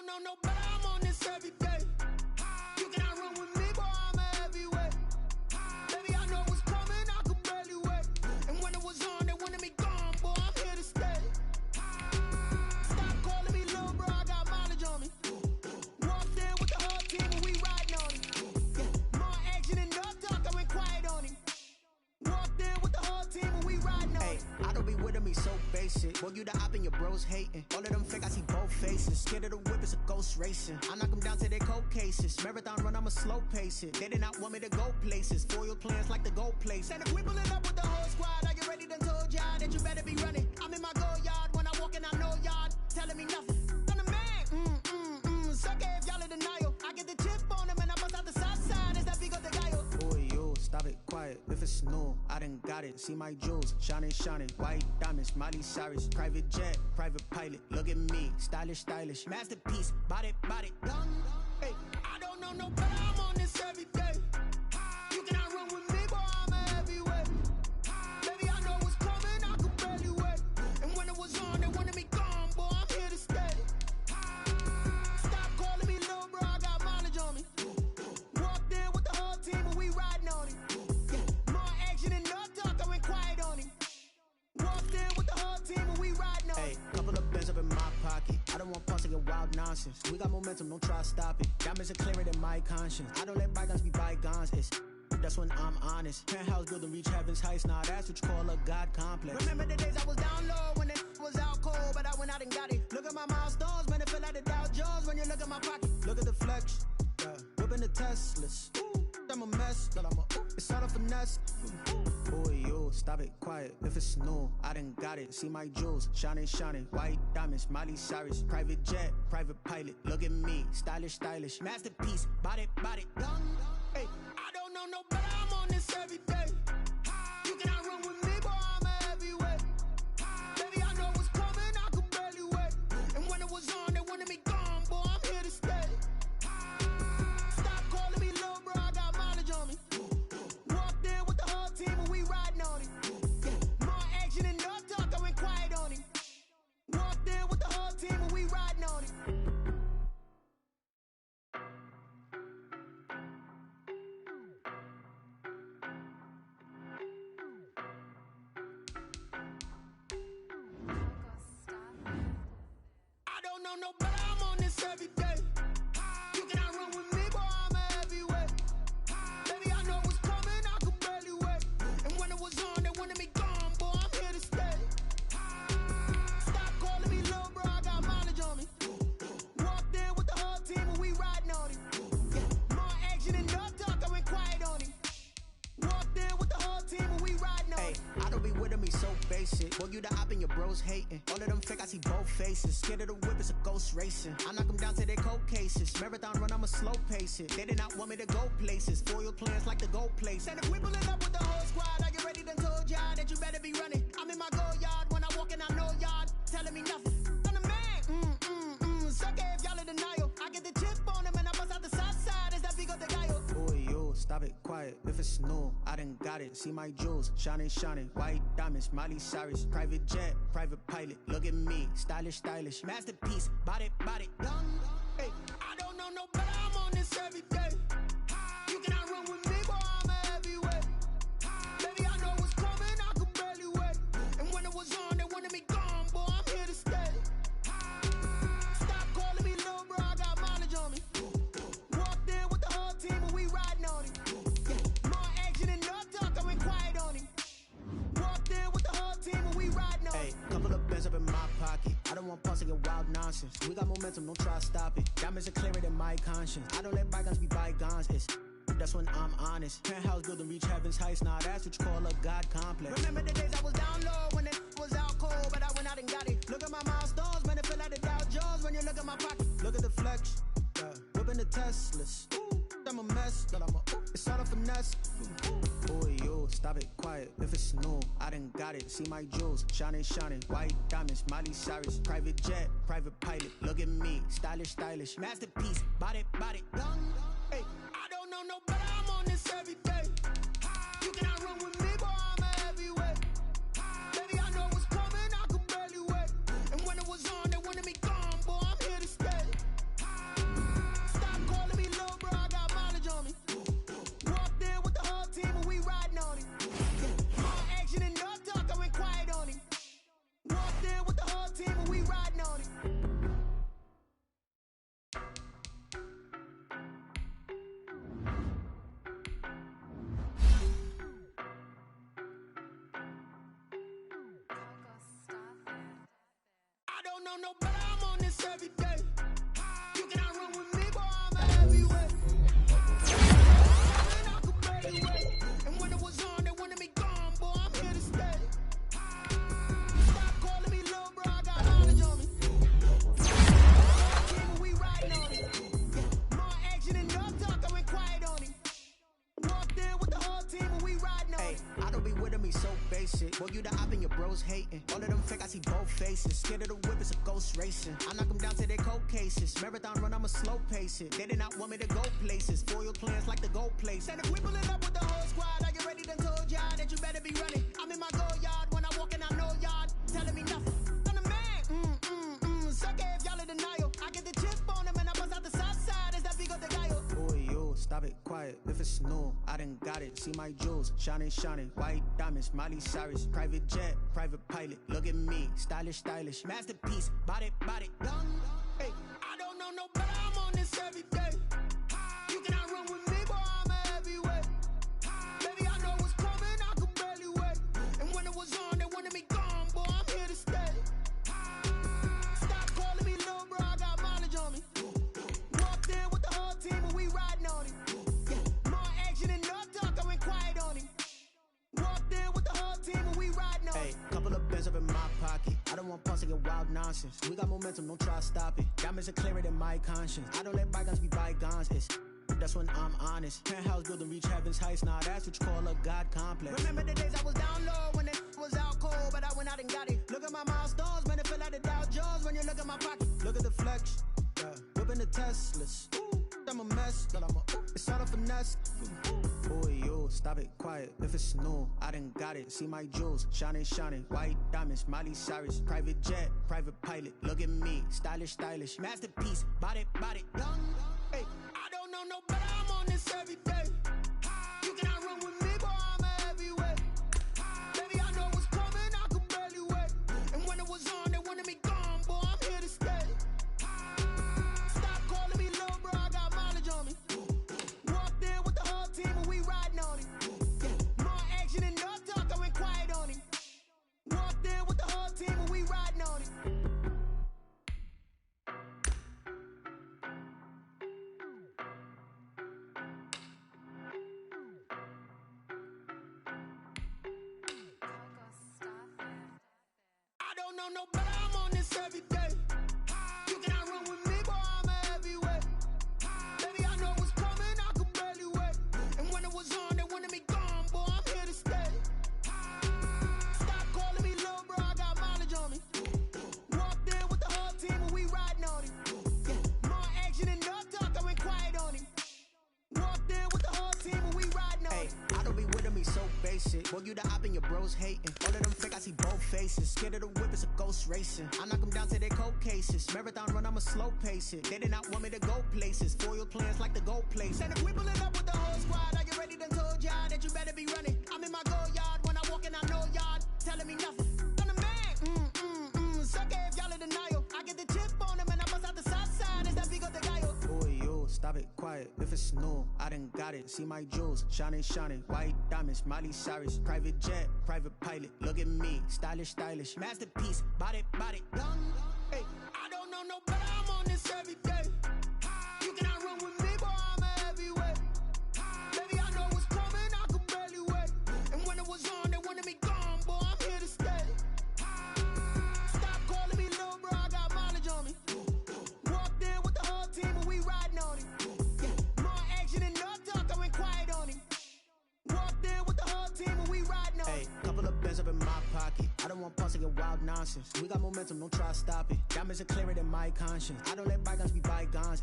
know no better, I'm on this every day. You cannot run with me, boy, I'm a heavyweight. Baby, I know what's coming, I could barely wait. And when it was on, they wanted me gone, boy, I'm here to stay. Stop calling me little bro, I got mileage on me. Walked in with the whole team and we riding on him. Yeah, more action and no talk, I went quiet on him. Walked in with the whole team and we riding on him. I don't be with him, he's so basic. Boy, you the op and your bros hating. All of them fake, I see both faces. Scared of the whip, it's a ghost racing. I knock them down to their cold cases. Marathon run, I'ma slow pace it. They did not want me to go places. Foil plans like the gold place. And if we pulling up with the whole squad, are you ready? Done told y'all that you better be running. I'm in my go yard when I walk in, I know y'all telling me nothing. I'm the man, sucker if y'all in denial. I get the chip on them and I bust out the south side. Is that big of the guy? Boy, yo, stop it, quiet. If it's new, I done got it. See my jewels, shining, shining. White diamonds, Miley Cyrus. Private jet, private pilot. Look at me, stylish, stylish. Masterpiece, body, done. Hey, I don't know no better, I'm on this every day. You cannot run with me, boy, I'm a heavyweight. Baby, I know what's coming, I could barely wait. And when it was on, they wanted me gone, boy, I'm here to stay. Stop calling me little bro, I got mileage on me. Walked in with the whole team and we riding on him. Yeah, more action and no talk, I went quiet on him. Walked in with the whole team and we riding on him. Hey, couple of bins up in my pocket. I don't want pulse to get wild nonsense. We got momentum, don't try to stop it. Diamonds are clearer than my conscience. I don't let bygones be bygones. That's when I'm honest. Penthouse building, reach heaven's heights. Nah, that's what you call a God complex. Remember the days I was down low when it was out cold, but I went out and got it. Look at my milestones, man, it feel like the Dow Jones when you look at my pocket. Look at the flex, yeah. Whipping the Teslas. I'm a mess, but I'm a it's all a finesse. Boy, yo, stop it, quiet. If it's new, I done got it. See my jewels, shining, shining. White diamonds, Miley Cyrus. Private jet, private pilot. Look at me, stylish, stylish. Masterpiece, body, done. Hey, I don't know no better, I'm on this every day. You cannot run with me, boy, I'm a heavyweight. Baby, I know what's coming, I could barely wait. And when it was on, they wanted me gone, boy, I'm here to stay. Stop calling me little bro, I got mileage on me. Walked in with the whole team and we riding on him. Yeah, more action and no talk, I went quiet on him. Walked in with the whole team and we riding on him. I don't know no better, I'm on this every day. You cannot run with me, boy, I'm a heavyweight. Baby, I know what's coming, I could barely wait. And when it was on, they wanted me gone, boy, I'm here to stay. Stop calling me little bro, I got mileage on me. Walked in with the whole team and we riding on him. Yeah, more action and no talk, I went quiet on him. Walked in with the whole team and we riding on him. I don't be with him, he's so basic. Boy, you the op and your bros hating. All of them fake, I see both faces. Scared of the whip, it's a ghost racing. I knock them down to their cold cases. Marathon run, I'ma slow pace it. They did not want me to go places. Foil plans like the gold place. And if we pulling up with the whole squad, are you ready? Done told y'all that you better be running. I'm in my go yard when I walk in, I know y'all telling me nothing. I'm the man, sucker if y'all in denial. I get the chip on them and I bust out the south side. Is that big of the guy? Boy, yo, stop it, quiet. If it's new, I done got it. See my jewels, shining, shining. White diamonds, Miley Cyrus. Private jet, private pilot. Look at me, stylish, stylish. Masterpiece, body, done. Hey, I don't know no better, I'm on this every day. You cannot run with me, boy, I'm a heavyweight. Baby, I know what's coming, I could barely wait. And when it was on, they wanted me gone, boy, I'm here to stay. Stop calling me little bro, I got mileage on me. Walked in with the whole team and we riding on him. Yeah, more action and no talk, I went quiet on him. Walked in with the whole team and we riding on him. Hey, couple of bins up in my pocket. I don't want pulse to get wild nonsense. We got momentum, don't try to stop it. Diamonds are clearer than my conscience. I don't let bygones be bygones. That's when I'm honest. Penthouse building, reach heaven's heights. Nah, that's what you call a God complex. Remember the days I was down low when it was out cold, but I went out and got it. Look at my milestones, man, it feel like the Dow Jones when you look at my pocket. Look at the flex, yeah. Whipping the Teslas. I'm a mess, but I'm a it's all a finesse. Boy, yo, stop it, quiet. If it's new, I done got it. See my jewels, shining, shining. White diamonds, Miley Cyrus. Private jet, private pilot. Look at me, stylish, stylish. Masterpiece, body, done. Hey, I don't know no better, I'm on this every day. You cannot run with me, boy, I'm a heavyweight. Baby, I know what's coming, I could barely wait. And when it was on, they wanted me gone, boy, I'm here to stay. know no better, I'm on this every day. You cannot run with me, boy, I'm a heavyweight. And I could barely wait. And when it was on, they wanted me gone, boy, I'm here to stay. Stop calling me little bro, I got knowledge on me. Team, we riding on it. More action and no talk, I went quiet on him. Walked in with the whole team and we riding on it. I don't be with him, he's so basic. Boy, you the op and your bros hating. All of them fake, I see both faces. Scared of the whip, it's a ghost racing. I knock them down to their cold cases. Marathon run, I'ma slow pace it. They did not want me to go places. Foil plans like the gold place. And if we pulling up with the whole squad, I get ready to told y'all that you better be running. I'm in my go yard when I walk in, I know y'all telling me nothing. I'm the man, suck it if y'all in denial. I get the chip on them and I bust out the south side. Is that big of the guy? Boy, yo, stop it, quiet. If it's new, I done got it. See my jewels, shining, shining. White diamonds, Miley Cyrus. Private jet, private pilot. Look at me, stylish, stylish. Masterpiece, body, young. Hey, I don't know no better, I'm on this every day. You cannot run with me, boy, I'm a heavyweight. Baby, I know what's coming, I could barely wait. And when it was on, they wanted me gone, boy, I'm here to stay. Stop calling me little bro, I got mileage on me. Walked in with the whole team and we riding on him. More action and no talk, I went quiet on him. Walked in with the whole team and we riding on him. couple of bins up in my pocket. I don't want pause to get wild nonsense. We got momentum, don't try to stop it. Diamonds are clearer than my conscience. I don't let bygones be bygones. That's when I'm honest. Penthouse building reach heaven's heights. Nah, that's what you call a God complex. Remember the days I was down low when it was out cold, but I went out and got it. Look at my milestones, man, it feel like the Dow Jones when you look at my pocket. Look at the flex, whipping the Teslas. I'm a mess, but it's all a finesse. Boy, yo, stop it, quiet. If it's new, I done got it. See my jewels, shining, shining. White diamonds, Miley Cyrus. Private jet, private pilot. Look at me, stylish, stylish. Masterpiece, body, young. Hey, I don't know no better, I'm on this every day. You cannot run with me, boy, I'm a heavyweight. Baby, I know what's coming, I could barely wait. And when it was on, they wanted me gone, boy, I'm here to stay. Stop calling me little bro, I got mileage on me. Walked in with the whole team and we riding on him. More action and no talk, I went quiet on him. Walked in with the whole team and we riding on him. I don't know no better, I'm on this every day. You cannot run with me, boy, I'm a heavyweight. Baby, I know what's coming, I could barely wait. And when it was on, they wanted me gone, boy, I'm here to stay. Stop calling me little bro, I got mileage on me. Walked in with the whole team and we riding on him. More action and no talk, I went quiet on him. Walked in with the whole team and we riding on him. I don't be with him, he's so basic. Boy, you the op and your bros hating. All of them fake, I see both faces. Scared of the whip, it's a ghost racing. I knock them down to their cold cases. Marathon run, I'ma slow pace it. They did not want me to go places. Foil plans like the gold place. And if we pulling up with the whole squad, I get ready to told y'all that you better be running. I'm in my go yard when I walk in, I know y'all telling me nothing. I'm the man, suck it if y'all in denial. I get the chip on them and I bust out the south side. Is that big of the guy? Boy, yo, stop it, quiet. If it's new, I done got it. See my jewels, shining, shining. White diamonds, Miley Cyrus. Private jet, private pilot. Look at me, stylish, stylish. Masterpiece, body, young. Hey, I don't know no better, I'm on this every day. You cannot run with me, boy, I'm a heavyweight. Baby, I know what's coming, I could barely wait. And when it was on, they wanted me gone, boy, I'm here to stay. Stop calling me little bro, I got mileage on me. Walked in with the whole team and we riding on him. More action and no talk, I went quiet on him. Walked in with the whole team and we riding on him. Couple of bins up in my pocket. I don't want pause to get wild nonsense. We got momentum, don't try to stop it. Diamonds are clearer than my conscience. I don't let bygones be bygones.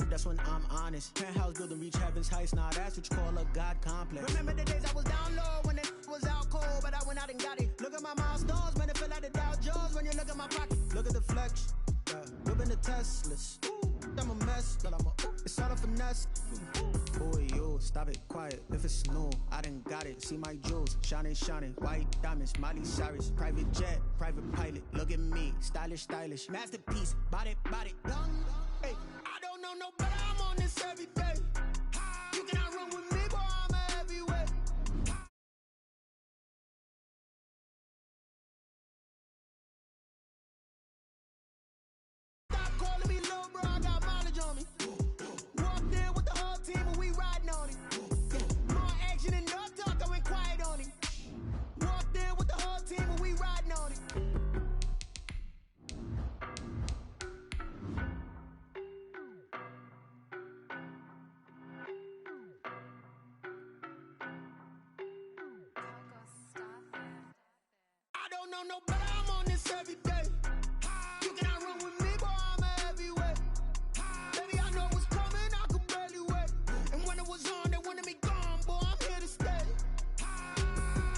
That's when I'm honest. Penthouse building reach heaven's heights. Nah, that's what you call a God complex. Remember the days I was down low when it was out cold, but I went out and got it. Look at my milestones, man, it feel like the Dow Jones when you look at my pocket. Look at the flex, whipping the Teslas. I'm a mess, but it's all a finesse. Boy, yo, stop it, quiet. If it's new, I done got it. See my jewels, shining, shining. White diamonds, Miley Cyrus. Private jet, private pilot. Look at me, stylish, stylish. Masterpiece, body, young. Hey, I don't know no better, I'm on this every day. You cannot run with me, boy, I'm a heavyweight. don't know no better, I'm on this every day. You cannot run with me, boy, I'm a heavyweight. Baby, I know what's coming, I could barely wait. And when it was on, they wanted me gone, boy, I'm here to stay.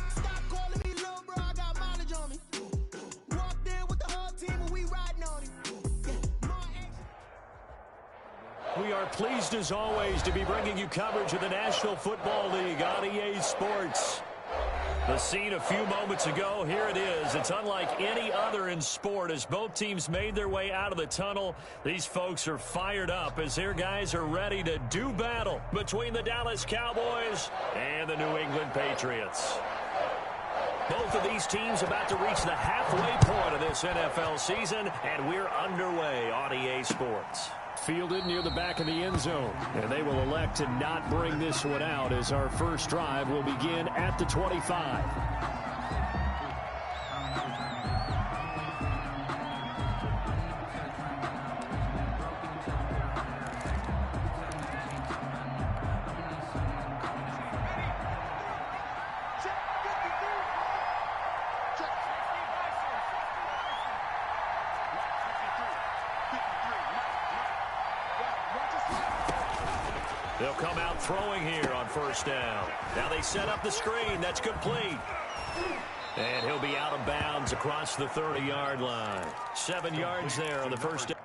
Stop calling me little bro, I got mileage on me. Walked in with the whole team and we riding on it. We are pleased as always to be bringing you coverage of the National Football League on EA Sports. The scene a few moments ago, here it is. It's unlike any other in sport as both teams made their way out of the tunnel. These folks are fired up as their guys are ready to do battle between the Dallas Cowboys and the New England Patriots. Both of these teams about to reach the halfway point of this NFL season, and we're underway on EA Sports. Fielded near the back of the end zone, and they will elect to not bring this one out as our first drive will begin at the 25. They'll come out throwing here on first down. Now they set up the screen. That's complete. And he'll be out of bounds across the 30-yard line. 7 yards there on the first down.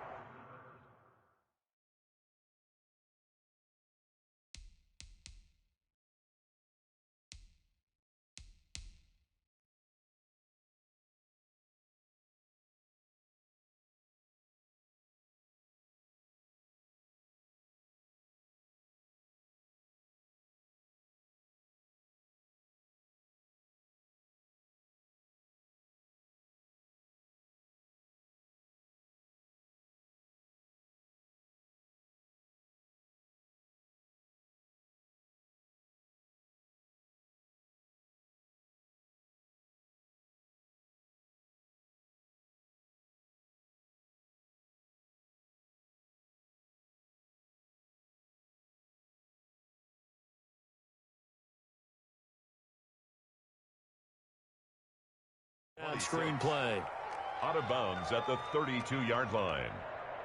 On screen play. Out of bounds at the 32-yard line.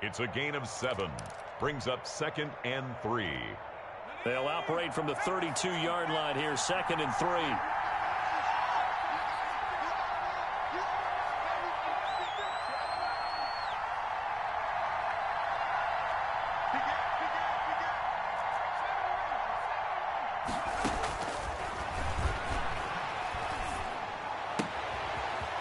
It's a gain of 7. Brings up 2nd and 3. They'll operate from the 32-yard line here, 2nd and 3.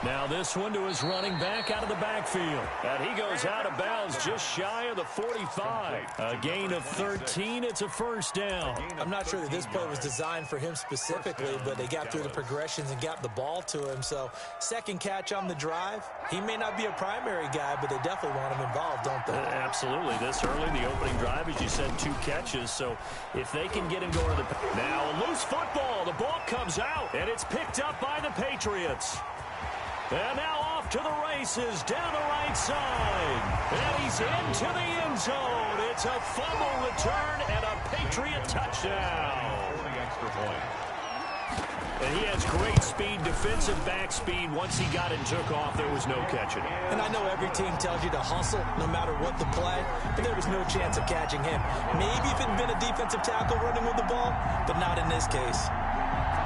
Now this one to his running back out of the backfield. And he goes out of bounds just shy of the 45. A gain of 13. It's a first down. I'm not sure that this play was designed for him specifically, but they got through the progressions and got the ball to him. So second catch on the drive. He may not be a primary guy, but they definitely want him involved, don't they? Absolutely. This early, the opening drive, as you said, 2 catches. So if they can get him going to the... Now a loose football. The ball comes out, and it's picked up by the Patriots. And now off to the races down the right side. And he's into the end zone. It's a fumble return and a Patriot touchdown. For the extra point. And he has great speed, defensive back speed. Once he got it and took off, there was no catching it. And I know every team tells you to hustle no matter what the play, but there was no chance of catching him. Maybe if it had been a defensive tackle running with the ball, but not in this case.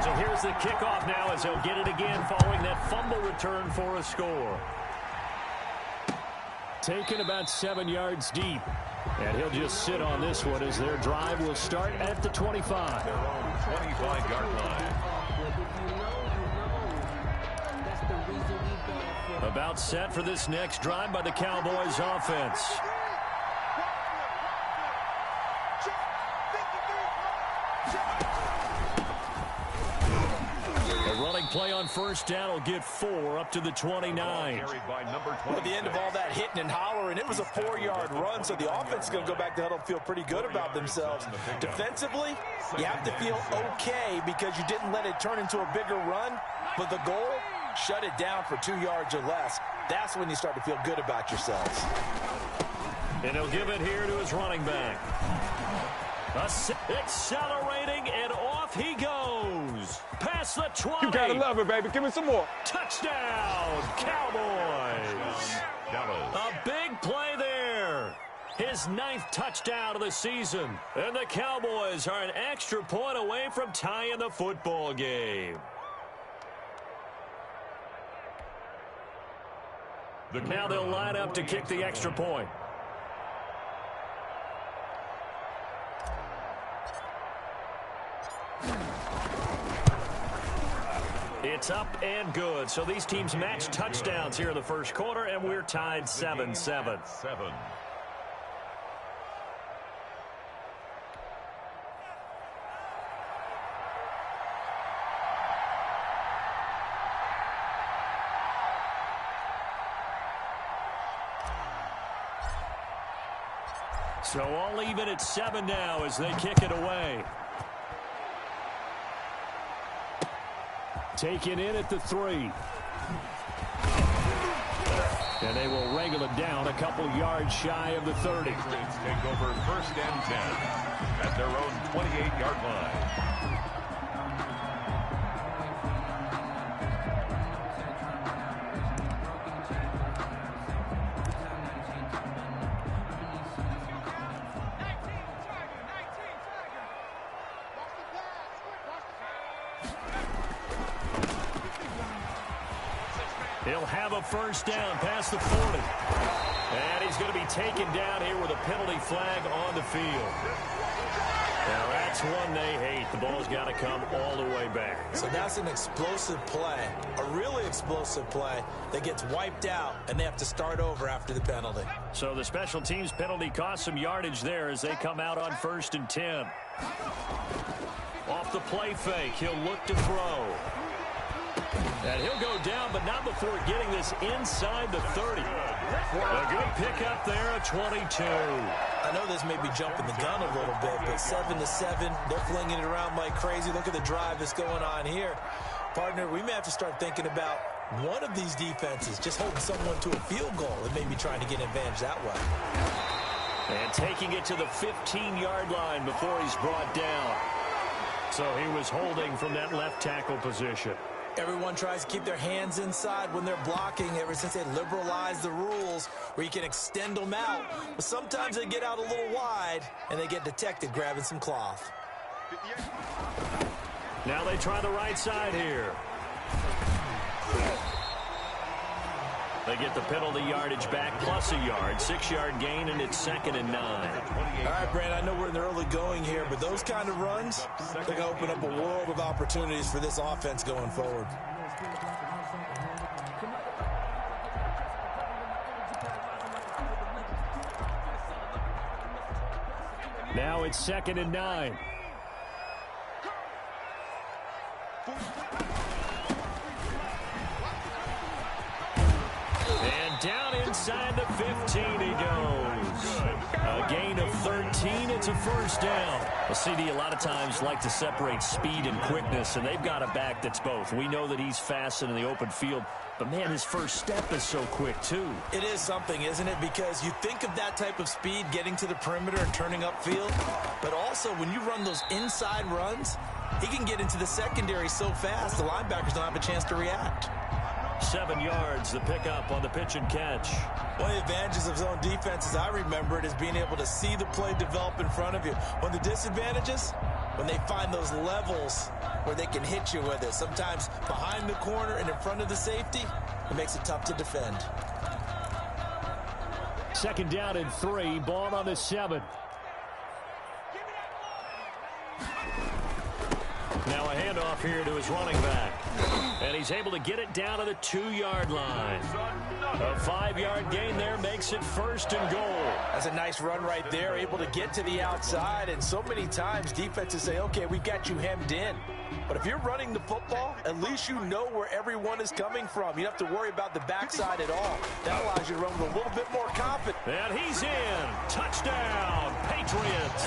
So here's the kickoff now as they'll get it again following that fumble return for a score. Taken about 7 yards deep. And he'll just sit on this one as their drive will start at the 25. Their own 25-yard line. About set for this next drive by the Cowboys offense. Play on first down will get 4 up to the 29. At the end of all that hitting and hollering, it was a 4-yard run, so the offense is going to go back to huddle and feel pretty good about themselves. Defensively, you have to feel okay because you didn't let it turn into a bigger run, but the goal, shut it down for 2 yards or less. That's when you start to feel good about yourselves. And he'll give it here to his running back. Accelerating, and off he goes. Pass past the 20. You gotta love it, baby. Give me some more. Touchdown, Cowboys. A big play there. His 9th touchdown of the season. And the Cowboys are an extra point away from tying the football game. Now they'll line up to kick the extra point. It's up and good. So these teams match touchdowns here in the first quarter, and we're tied 7-7. So all even at 7 now as they kick it away. Taken in at the 3. And they will wrangle it down a couple yards shy of the 30. Patriots take over 1st and 10 at their own 28-yard line. He'll have a first down past the 40. And he's going to be taken down here with a penalty flag on the field. Now that's one they hate. The ball's got to come all the way back. So that's an explosive play, a really explosive play that gets wiped out, and they have to start over after the penalty. So the special teams penalty cost some yardage there as they come out on 1st and 10. Off the play fake, he'll look to throw. And he'll go down, but not before getting this inside the 30. A good pickup there at 22. I know this may be jumping the gun a little bit, but 7-7, they're flinging it around like crazy. Look at the drive that's going on here. Partner, we may have to start thinking about one of these defenses just holding someone to a field goal and maybe trying to get an advantage that way. And taking it to the 15-yard line before he's brought down. So he was holding from that left tackle position. Everyone tries to keep their hands inside when they're blocking ever since they liberalized the rules where you can extend them out. But sometimes they get out a little wide and they get detected grabbing some cloth. Now they try the right side here. They get the penalty yardage back plus a yard. 6-yard gain, and it's 2nd and 9. All right, Brand, I know we're in the early going here, but those kind of runs, they're going to open up a world of opportunities for this offense going forward. Now it's 2nd and 9. And down inside the 15 he goes. A gain of 13. It's a first down. Well, CD a lot of times like to separate speed and quickness, and they've got a back that's both. We know that he's fast in the open field, but, man, his first step is so quick, too. It is something, isn't it? Because you think of that type of speed getting to the perimeter and turning upfield, but also when you run those inside runs, he can get into the secondary so fast the linebackers don't have a chance to react. 7 yards, the pickup on the pitch and catch. One of the advantages of zone defense, as I remember it, is being able to see the play develop in front of you. One of the disadvantages, when they find those levels where they can hit you with it, sometimes behind the corner and in front of the safety, it makes it tough to defend. 2nd down and 3, ball on the 7. Now a handoff here to his running back. And he's able to get it down to the 2-yard line. A 5-yard gain there makes it 1st and goal. That's a nice run right there, able to get to the outside. And so many times defenses say, okay, we've got you hemmed in. But if you're running the football, at least you know where everyone is coming from. You don't have to worry about the backside at all. That allows you to run with a little bit more confidence. And he's in. Touchdown, Patriots.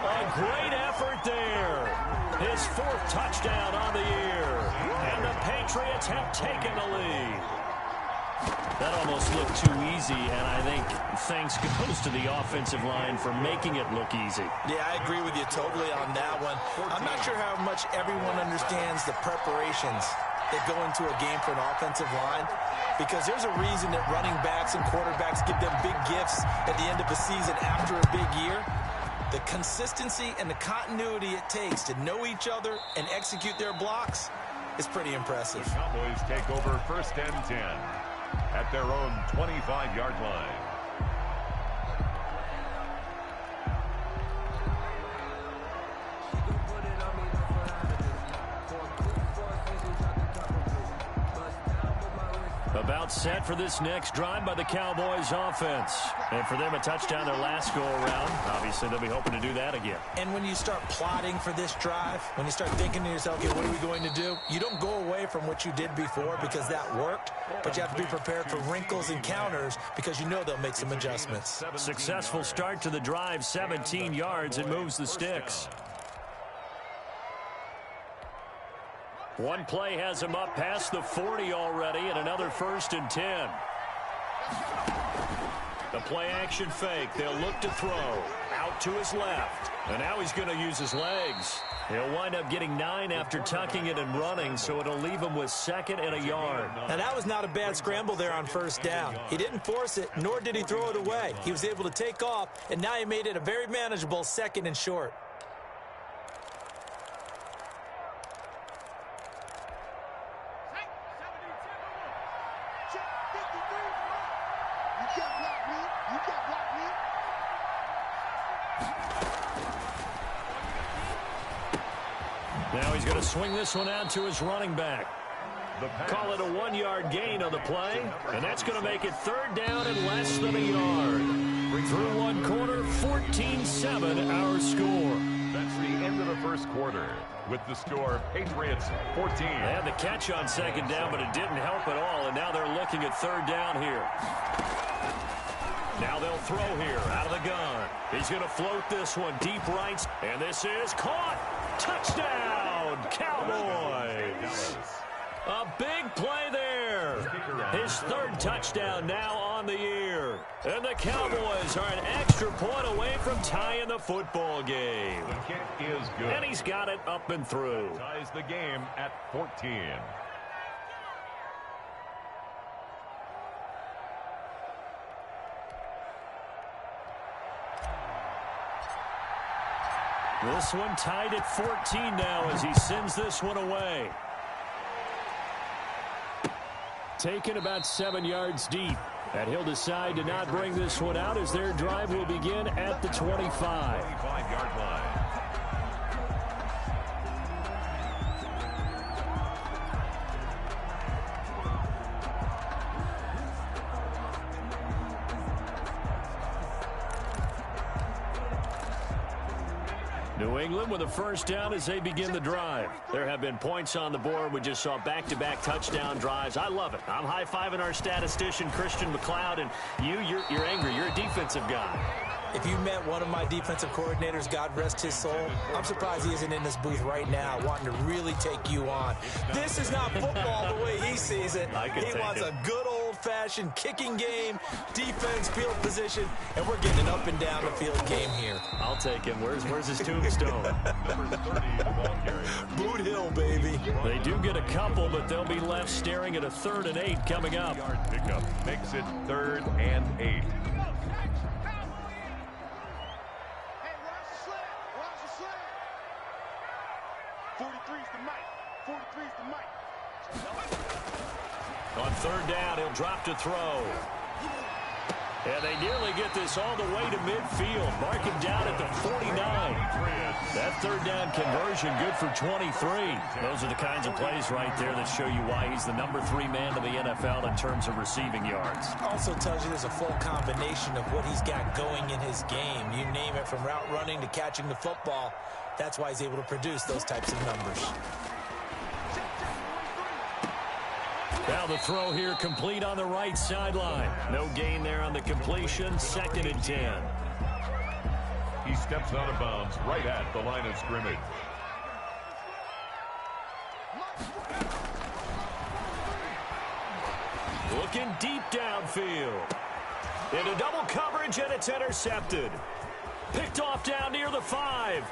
A great effort there. His 4th touchdown on the year. And the Patriots have taken the lead. That almost looked too easy, and I think thanks goes to the offensive line for making it look easy. Yeah, I agree with you totally on that one. I'm not sure how much everyone understands the preparations that go into a game for an offensive line, because there's a reason that running backs and quarterbacks give them big gifts at the end of the season after a big year. The consistency and the continuity it takes to know each other and execute their blocks is pretty impressive. The Cowboys take over 1st and 10 at their own 25-yard line. About set for this next drive by the Cowboys offense. And for them, a touchdown their last go-around. Obviously, they'll be hoping to do that again. And when you start plotting for this drive, when you start thinking to yourself, okay, what are we going to do? You don't go away from what you did before because that worked, but you have to be prepared for wrinkles and counters because you know they'll make some adjustments. Successful start to the drive, 17 yards, and moves the sticks. One play has him up past the 40 already, and another 1st and 10. The play action fake. They'll look to throw. Out to his left. And now he's going to use his legs. He'll wind up getting 9 after tucking it and running, so it'll leave him with 2nd and a yard. Now, that was not a bad scramble there on 1st down. He didn't force it, nor did he throw it away. He was able to take off, and now he made it a very manageable 2nd and short. Now he's going to swing this one out to his running back. Call it a 1-yard gain on the play, and that's going to make it 3rd down and less than a yard. Through one quarter, 14-7 our score. That's the end of the 1st quarter. With the score, Patriots 14. They had the catch on 2nd down, but it didn't help at all, and now they're looking at 3rd down here. Now they'll throw here out of the gun. He's going to float this one deep right, and this is caught. Touchdown, Cowboys. A big play there. His 3rd touchdown now on the year. And the Cowboys are an extra point away from tying the football game. The kick is good. And he's got it up and through. Ties the game at 14. This one tied at 14 now as he sends this one away. Taken about 7 yards deep. And he'll decide to not bring this one out as their drive will begin at the 25. 25-yard line. New England with a 1st down as they begin the drive. There have been points on the board. We just saw back-to-back touchdown drives. I love it. I'm high-fiving our statistician, Christian McLeod, and you're angry. You're a defensive guy. If you met one of my defensive coordinators, God rest his soul, I'm surprised he isn't in this booth right now wanting to really take you on. This is not football the way he sees it. He wants a good old-fashioned kicking game, defense, field position, and we're getting an up and down the field game here. I'll take him. Where's his tombstone? Number 30, the ball carrier. Boot Hill, baby. They do get a couple, but they'll be left staring at a 3rd and 8 coming up. Yard pickup makes it 3rd and 8. 43's the mic. 43's the mic. On 3rd down, he'll drop to throw. And they nearly get this all the way to midfield. Mark him down at the 49. That 3rd down conversion good for 23. Those are the kinds of plays right there that show you why he's the number 3 man in the NFL in terms of receiving yards. Also tells you there's a full combination of what he's got going in his game. You name it, from route running to catching the football. That's why he's able to produce those types of numbers. Now the throw here complete on the right sideline. No gain there on the completion. 2nd and 10. He steps out of bounds right at the line of scrimmage. Looking deep downfield. Into double coverage, and it's intercepted. Picked off down near the 5.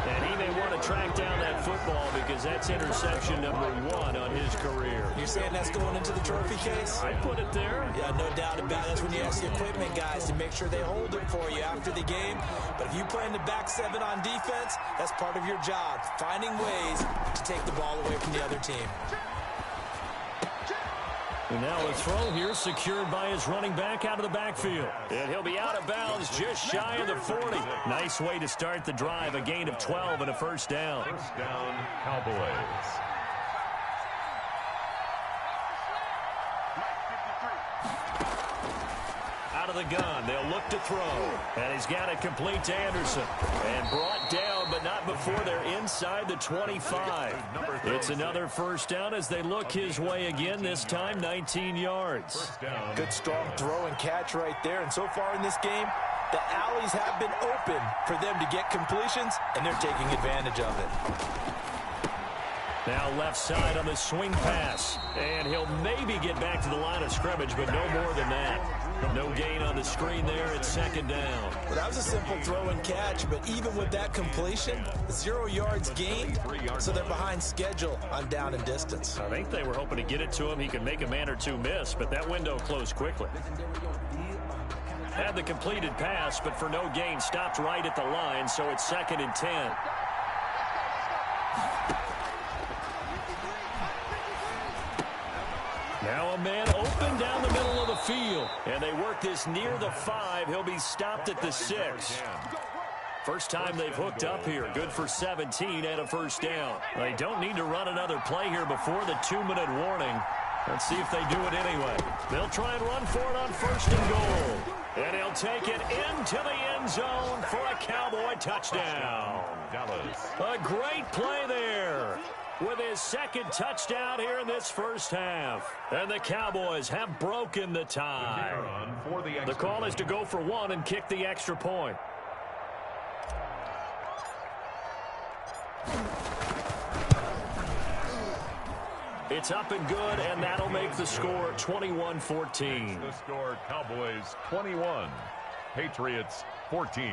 And he may want to track down that football because that's interception number 1 on his career. You're saying that's going into the trophy case? I put it there. Yeah, no doubt about it. That's when you ask the equipment guys to make sure they hold it for you after the game. But if you play in the back 7 on defense, that's part of your job, finding ways to take the ball away from the other team. And now a throw here secured by his running back out of the backfield. And he'll be out of bounds just shy of the 40. Nice way to start the drive. A gain of 12 and a first down. First down, Cowboys. Out of the gun, they'll look to throw. And he's got it complete to Anderson. And brought down, but not before they're inside the 25. It's another first down as they look his way again, this time 19 yards. Good strong throw and catch right there. And so far in this game, the alleys have been open for them to get completions, and they're taking advantage of it. Now left side on the swing pass. And he'll maybe get back to the line of scrimmage, but no more than that. No gain on the screen there. It's second down. Well, that was a simple throw and catch, but even with that completion, 0 yards gained, so they're behind schedule on down and distance. I think they were hoping to get it to him. He could make a man or two miss, but that window closed quickly. Had the completed pass, but for no gain, stopped right at the line, so it's 2nd and 10. Now a man open down the middle of the field. And they work this near the 5. He'll be stopped at the 6. First time they've hooked up here. Good for 17 and a first down. They don't need to run another play here before the 2-minute warning. Let's see if they do it anyway. They'll try and run for it on 1st and goal. And he'll take it into the end zone for a Cowboy touchdown. A great play there, with his 2nd touchdown here in this first half. And the Cowboys have broken the tie. The call is to go for 1 and kick the extra point. It's up and good, and that'll make the score 21-14. The score, Cowboys 21, Patriots 14.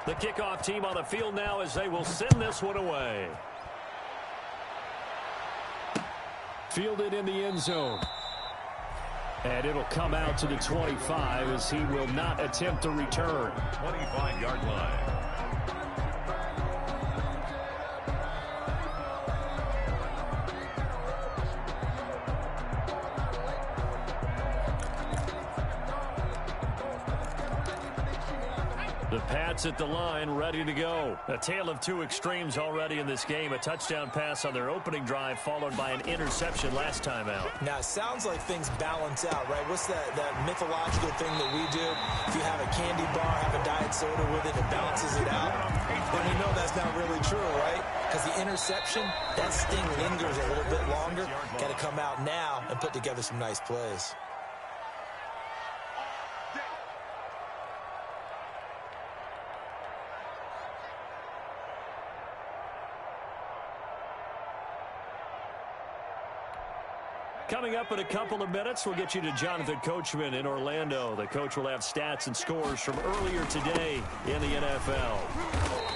The kickoff team on the field now as they will send this one away. Fielded in the end zone. And it'll come out to the 25 as he will not attempt to return. 25-yard line. The Pats at the line, ready to go. A tale of two extremes already in this game. A touchdown pass on their opening drive, followed by an interception last time out. Now, it sounds like things balance out, right? What's that mythological thing that we do? If you have a candy bar, have a diet soda with it, it balances it out. But we know that's not really true, right? Because the interception, that sting lingers a little bit longer. Got to come out now and put together some nice plays. Coming up in a couple of minutes, we'll get you to Jonathan Coachman in Orlando. The coach will have stats and scores from earlier today in the NFL.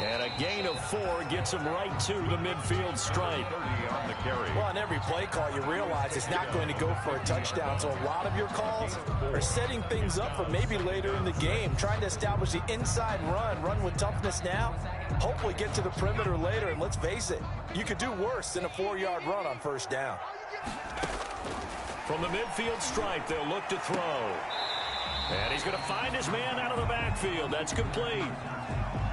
And a gain of 4 gets him right to the midfield stripe. 30 on the carry. Well, on every play call, you realize it's not going to go for a touchdown. So a lot of your calls are setting things up for maybe later in the game, trying to establish the inside run with toughness now, hopefully get to the perimeter later. And let's face it, you could do worse than a 4-yard run on first down. From the midfield stripe, they'll look to throw. And he's going to find his man out of the backfield. That's complete.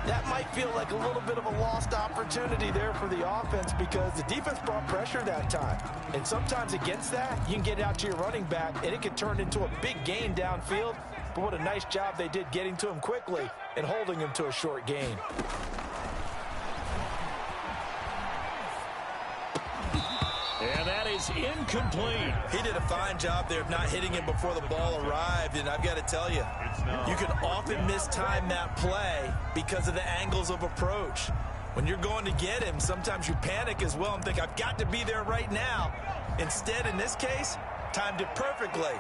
that might feel like a little bit of a lost opportunity there for the offense because the defense brought pressure that time. And sometimes against that, you can get out to your running back, and it can turn into a big gain downfield. But what a nice job they did getting to him quickly and holding him to a short gain. And that is incomplete. He did a fine job there of not hitting him before the ball arrived, and I've got to tell you, you can often mistime that play because of the angles of approach. When you're going to get him, sometimes you panic as well and think, I've got to be there right now. Instead, in this case, timed it perfectly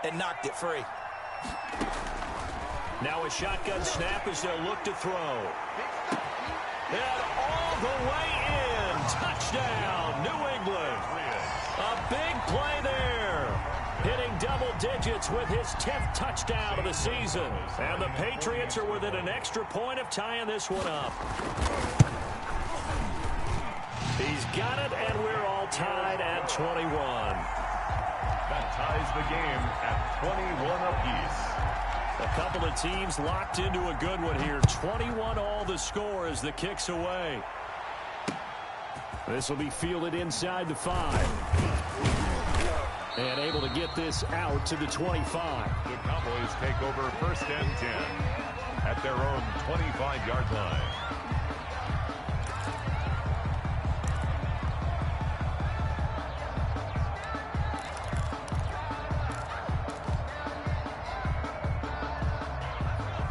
and knocked it free. Now a shotgun snap as they'll look to throw. And all the way in. Touchdown, New England. A big play there. Hitting double digits with his 10th touchdown of the season. And the Patriots are within an extra point of tying this one up. He's got it, and we're all tied at 21. That ties the game at 21 apiece. A couple of teams locked into a good one here. 21 all the score as the kick's away. This will be fielded inside the 5. And able to get this out to the 25. The Cowboys take over 1st and 10 at their own 25-yard line.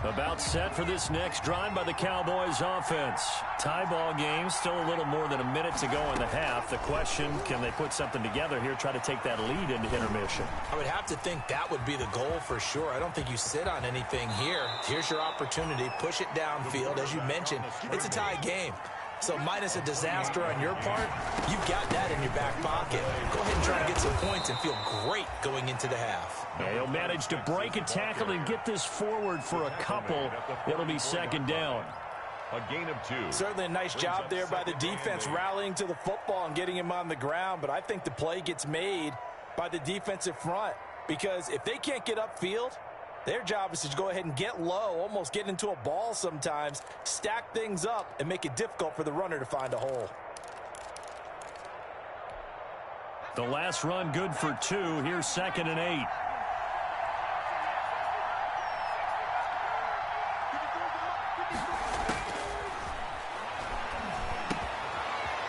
About set for this next drive by the Cowboys offense. Tie ball game, still a little more than a minute to go in the half. The question, can they put something together here, try to take that lead into intermission? I would have to think that would be the goal for sure. I don't think you sit on anything here. Here's your opportunity. Push it downfield. As you mentioned, it's a tie game. So minus a disaster on your part, you've got that in your back pocket. Go ahead and try and get some points and feel great going into the half. Yeah, he'll manage to break a tackle and get this forward for a couple. It'll be 2nd down. A gain of 2. Certainly a nice job there by the defense rallying to the football and getting him on the ground. But I think the play gets made by the defensive front because if they can't get upfield, their job is to go ahead and get low, almost get into a ball sometimes, stack things up, and make it difficult for the runner to find a hole. The last run good for 2. Here's 2nd and 8.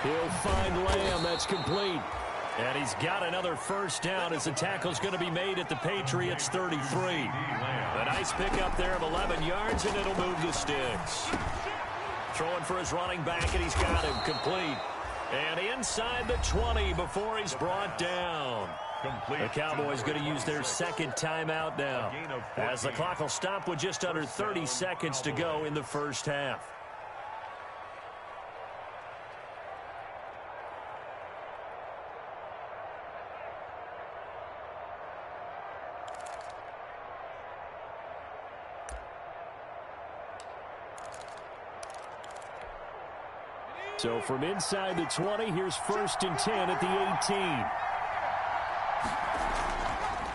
He'll find Lamb. That's complete. And he's got another 1st down as the tackle's going to be made at the Patriots 33. A nice pickup there of 11 yards, and it'll move the sticks. Throwing for his running back, and he's got him complete. And inside the 20 before he's brought down. The Cowboys going to use their 2nd timeout now, as the clock will stop with just under 30 seconds to go in the 1st half. So from inside the 20, here's 1st and 10 at the 18.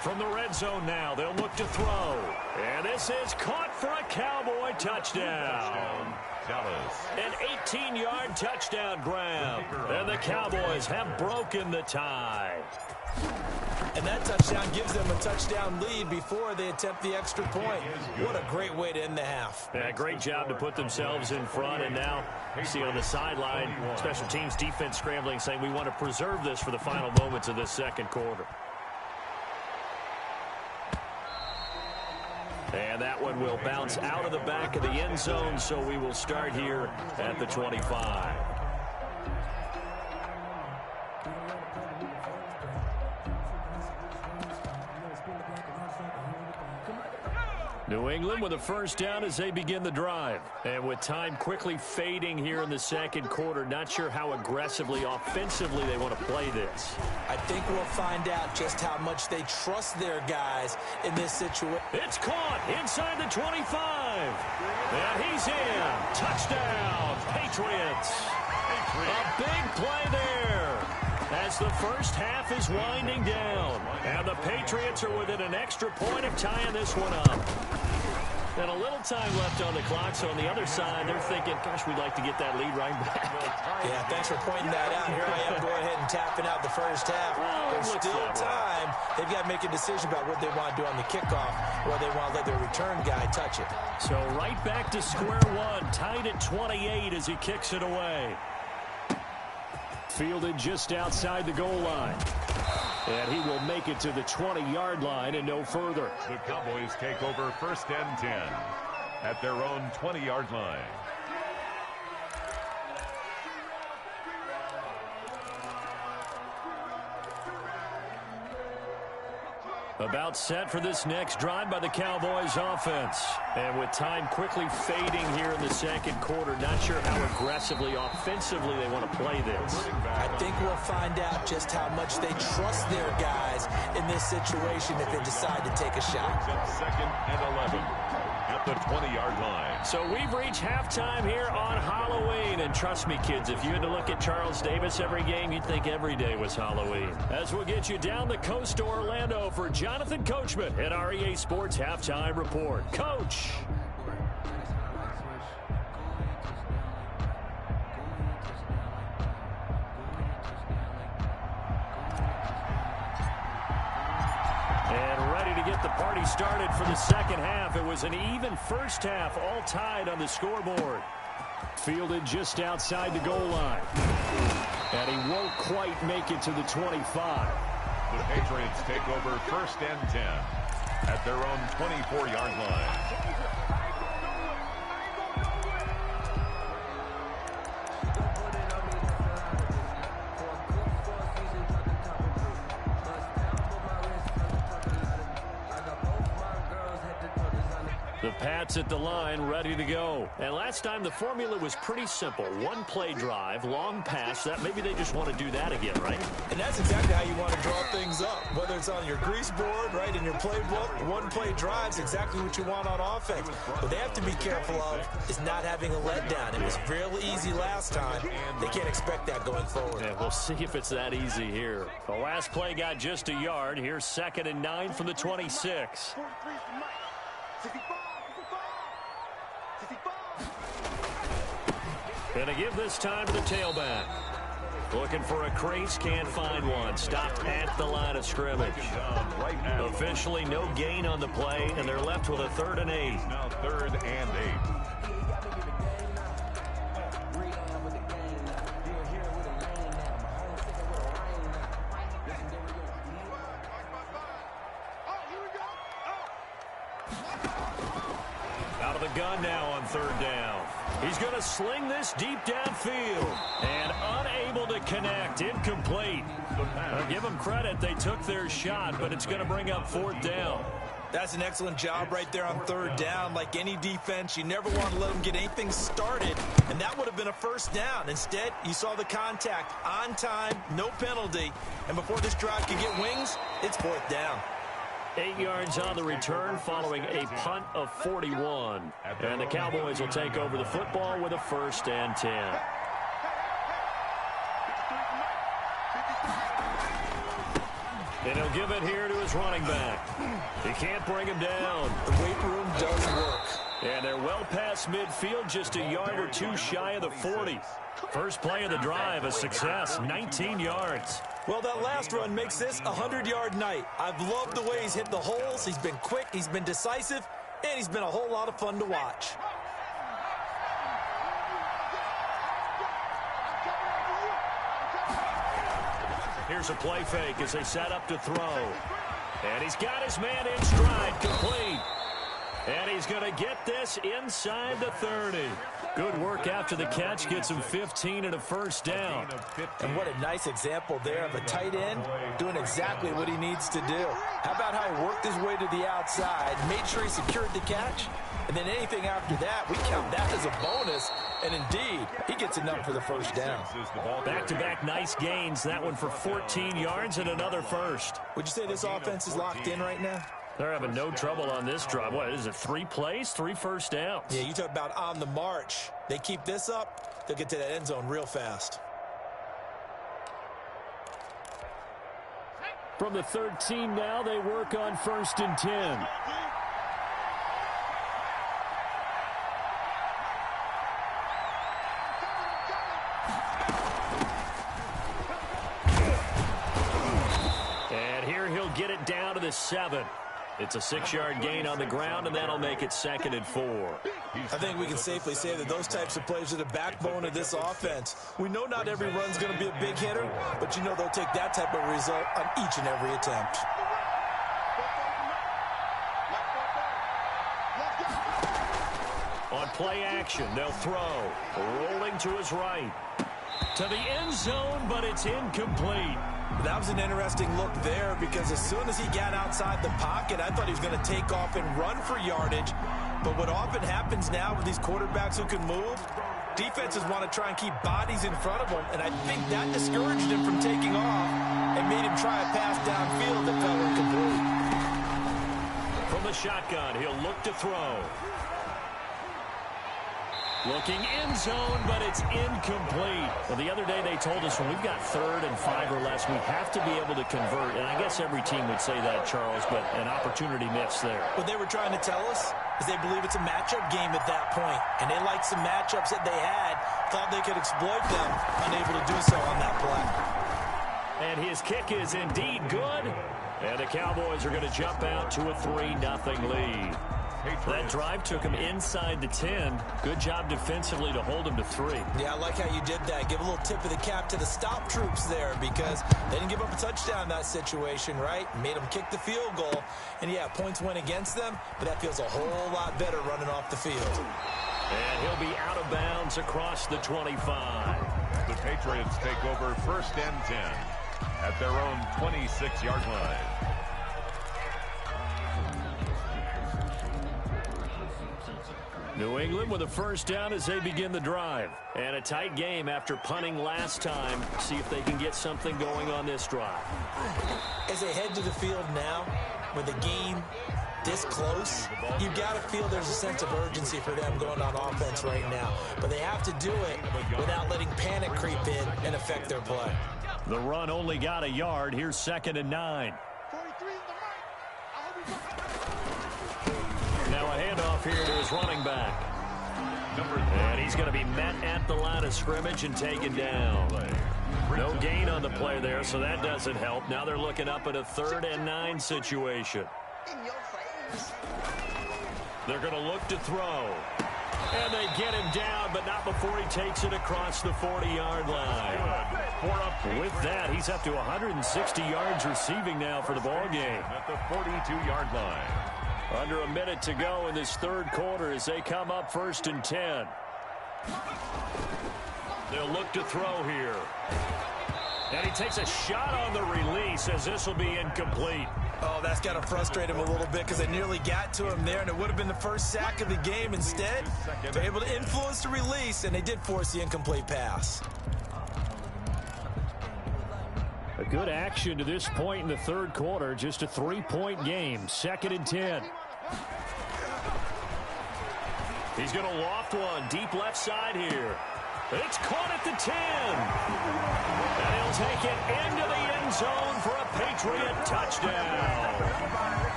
From the red zone now, they'll look to throw. And this is caught for a Cowboy touchdown. An 18-yard touchdown grab. And the Cowboys have broken the tie. And that touchdown gives them a touchdown lead before they attempt the extra point. What a great way to end the half. Yeah, great job to put themselves in front. And now you see on the sideline, special teams defense scrambling, saying we want to preserve this for the final moments of this 2nd quarter. And that one will bounce out of the back of the end zone, so we will start here at the 25. New England with a 1st down as they begin the drive. And with time quickly fading here in the 2nd quarter, not sure how aggressively, offensively they want to play this. I think we'll find out just how much they trust their guys in this situation. It's caught inside the 25. And he's in. Touchdown, Patriots. A big play there as the 1st half is winding down. And the Patriots are within an extra point of tying this one up. And a little time left on the clock, so on the other side, they're thinking, gosh, we'd like to get that lead right back. Yeah, thanks for pointing that out. Here I am going ahead and tapping out the first half. There's still time. They've got to make a decision about what they want to do on the kickoff, or they want to let their return guy touch it. So right back to square one, tied at 28 as he kicks it away. Fielded just outside the goal line. And he will make it to the 20-yard line and no further. The Cowboys take over 1st and 10 at their own 20-yard line. About set for this next drive by the Cowboys offense. And with time quickly fading here in the second quarter, not sure how aggressively, offensively they want to play this. I think we'll find out just how much they trust their guys in this situation if they decide to take a shot. 2nd and 11 at the 20-yard line. So we've reached halftime here on Halloween. And trust me, kids, if you had to look at Charles Davis every game, you'd think every day was Halloween. As we'll get you down the coast to Orlando for Jonathan Coachman at our EA Sports Halftime Report. Coach. And ready to get the party started for the second half. It was an even first half, all tied on the scoreboard. Fielded just outside the goal line. And he won't quite make it to the 25. The Patriots take over 1st and 10 at their own 24-yard line. The Pats at the line, ready to go. And last time the formula was pretty simple. One play drive, long pass. That maybe they just want to do that again, right? And that's exactly how you want to draw things up. Whether it's on your grease board, right, in your playbook, one play drive's exactly what you want on offense. What they have to be careful of is not having a letdown. It was real easy last time. They can't expect that going forward. Yeah, we'll see if it's that easy here. The last play got just a yard. Here's 2nd and 9 from the 26. Gonna give this time to the tailback. Looking for a crease, can't find one. Stopped at the line of scrimmage. Officially no gain on the play, and they're left with a 3rd and 8. Now 3rd and 8. Out of the gun now on 3rd down. He's going to sling this deep downfield. And unable to connect. Incomplete. I'll give them credit. They took their shot, but it's going to bring up 4th down. That's an excellent job right there on 3rd down. Like any defense, you never want to let them get anything started, and that would have been a 1st down. Instead, you saw the contact on time, no penalty, and before this drive could get wings, it's 4th down. 8 yards on the return following a punt of 41. And the Cowboys will take over the football with a 1st and 10. And he'll give it here to his running back. He can't bring him down. The weight room does work. And they're well past midfield, just a yard or two shy of the 40. First play of the drive, a success, 19 yards. Well, that last run makes this a 100-yard night. I've loved the way he's hit the holes. He's been quick, he's been decisive, and he's been a whole lot of fun to watch. Here's a play fake as they set up to throw. And he's got his man in stride, complete. And he's going to get this inside the 30. Good work after the catch. Gets him 15 and a 1st down. And what a nice example there of a tight end doing exactly what he needs to do. How about how he worked his way to the outside, made sure he secured the catch, and then anything after that, we count that as a bonus. And indeed, he gets enough for the 1st down. Back-to-back nice gains. That one for 14 yards and another 1st. Would you say this offense is locked in right now? They're having no trouble on this drive. What is it, 3 plays, 3 1st downs? Yeah, you talk about on the march. They keep this up, they'll get to that end zone real fast. From the 13 now, they work on 1st and 10. to 7. It's a 6-yard gain on the ground, and that'll make it 2nd and 4. I think we can safely say that those types of plays are the backbone of this offense. We know not every run's going to be a big hitter, but you know they'll take that type of result on each and every attempt. On play action, they'll throw. Rolling to his right. To the end zone, but it's incomplete. That was an interesting look there because as soon as he got outside the pocket, I thought he was going to take off and run for yardage. But what often happens now with these quarterbacks who can move, defenses want to try and keep bodies in front of them, and I think that discouraged him from taking off and made him try a pass downfield that fell incomplete. From the shotgun, he'll look to throw. Looking end zone, but it's incomplete. Well, the other day they told us when we've got 3rd and 5 or less, we have to be able to convert. And I guess every team would say that, Charles, but an opportunity missed there. What they were trying to tell us is they believe it's a matchup game at that point. And they liked some matchups that they had, thought they could exploit them, unable to do so on that play. And his kick is indeed good. And the Cowboys are going to jump out to a 3-0 lead. That drive took him inside the 10. Good job defensively to hold him to 3. Yeah, I like how you did that. Give a little tip of the cap to the stop troops there because they didn't give up a touchdown in that situation, right? Made them kick the field goal. And, yeah, points went against them, but that feels a whole lot better running off the field. And he'll be out of bounds across the 25. The Patriots take over 1st and 10 at their own 26-yard line. New England with a 1st down as they begin the drive. And a tight game after punting last time. See if they can get something going on this drive. As they head to the field now, with the game this close, you've got to feel there's a sense of urgency for them going on offense right now. But they have to do it without letting panic creep in and affect their play. The run only got a yard. Here's 2nd and 9. Now a handoff here to his running back. And he's going to be met at the line of scrimmage and taken down. No gain on the play there, so that doesn't help. Now they're looking up at a 3rd and 9 situation. They're going to look to throw. And they get him down, but not before he takes it across the 40-yard line. With that, he's up to 160 yards receiving now for the ball game. At the 42-yard line. Under a minute to go in this 3rd quarter as they come up 1st and 10. They'll look to throw here. And he takes a shot on the release as this will be incomplete. Oh, that's got to frustrate him a little bit because they nearly got to him there, and it would have been the first sack of the game. Instead, they're able to influence the release, and they did force the incomplete pass. A good action to this point in the 3rd quarter. Just a 3-point game. 2nd and 10. He's going to loft one deep left side here. It's caught at the 10. And he'll take it into the end zone for a Patriot touchdown.